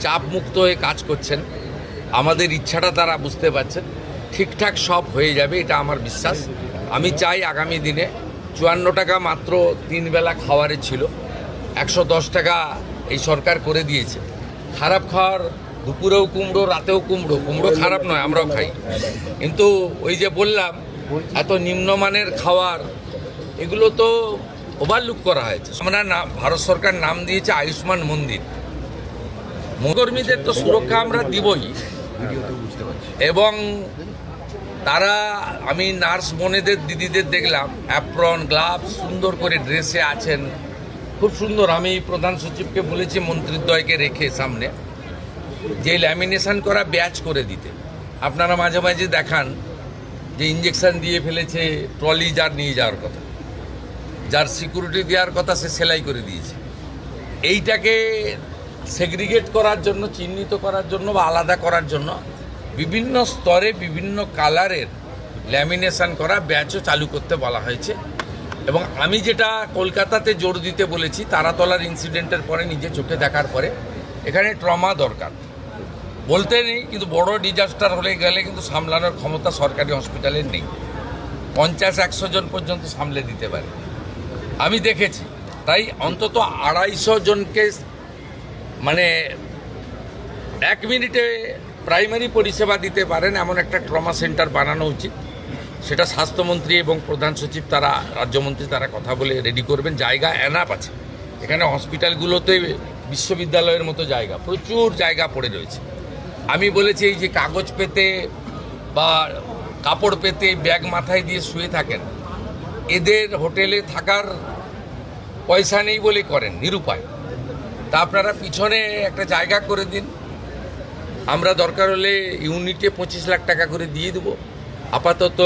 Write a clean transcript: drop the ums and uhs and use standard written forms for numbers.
চাপ মুক্ত হয়ে কাজ করছেন। আমাদের ইচ্ছাটা তারা বুঝতে পারছেন। ঠিকঠাক সব হয়ে যাবে, এটা আমার বিশ্বাস। আমি চাই আগামী দিনে 54 টাকা মাত্র 3 বেলা খাওয়ারে ছিল, 110 টাকা এই সরকার করে দিয়েছে। খারাপ খাওয়ার, দুপুরেও কুমড়ো, রাতেও কুমড়ো। কুমড়ো খারাপ নয়, আমরাও খাই, কিন্তু ওই যে বললাম এত নিম্নমানের খাওয়ার, এগুলো তো ওভারলুক করা হয়েছে। আমরা ভারত সরকার নাম দিয়েছে আয়ুষ্মান মন্দির। কর্মীদের তো সুরক্ষা আমরা দিবই, এবং তারা, আমি নার্স বোনেদের, দিদিদের দেখলাম অ্যাপ্রন, গ্লাভস, সুন্দর করে ড্রেসে আছেন, খুব সুন্দর। আমি প্রধান সচিবকে বলেছি মন্ত্রিদ্বয়কে রেখে সামনে যে ল্যামিনেশন করা ব্যাচ করে দিতে। আপনারা মাঝে মাঝে দেখান যে ইঞ্জেকশন দিয়ে ফেলেছে, ট্রলি যার নিয়ে যাওয়ার কথা, যার সিকিউরিটি দেওয়ার কথা সে সেলাই করে দিয়েছে। এইটাকে সেগ্রিগেট করার জন্য, চিহ্নিত করার জন্য বা আলাদা করার জন্য বিভিন্ন স্তরে বিভিন্ন কালারের ল্যামিনেশন করা ব্যাচও চালু করতে বলা হয়েছে। এবং আমি যেটা কলকাতাতে জোর দিতে বলেছি, তারাতলার ইনসিডেন্টের পরে নিজে চোখে দেখার পরে, এখানে ট্রমা দরকার বলতে নেই, কিন্তু বড় ডিজাস্টার হলে গেলে কিন্তু সামলানোর ক্ষমতা সরকারি হসপিটালের নেই। 50-100 জন পর্যন্ত সামলে দিতে পারে, আমি দেখেছি। তাই অন্তত 250 জনকে, মানে 1 মিনিটে প্রাইমারি পরিষেবা দিতে পারেন এমন একটা ট্রমা সেন্টার বানানো উচিত। সেটা স্বাস্থ্যমন্ত্রী এবং প্রধান সচিব, তারা, রাজ্যমন্ত্রী, তারা কথা বলে রেডি করবেন। জায়গা এনাফ আছে এখানে। হসপিটালগুলোতে বিশ্ববিদ্যালয়ের মতো জায়গা, প্রচুর জায়গা পড়ে রয়েছে। আমি বলেছি এই যে কাগজ পেতে বা কাপড় পেতে ব্যাগ মাথায় দিয়ে শুয়ে থাকেন, এদের হোটেলে থাকার পয়সা নেই বলে করেন, নিরুপায়। তা আপনারা পিছনে একটা জায়গা করে দিন, আমরা দরকার হলে ইউনিটে 25 লাখ টাকা করে দিয়ে দেবো। আপাতত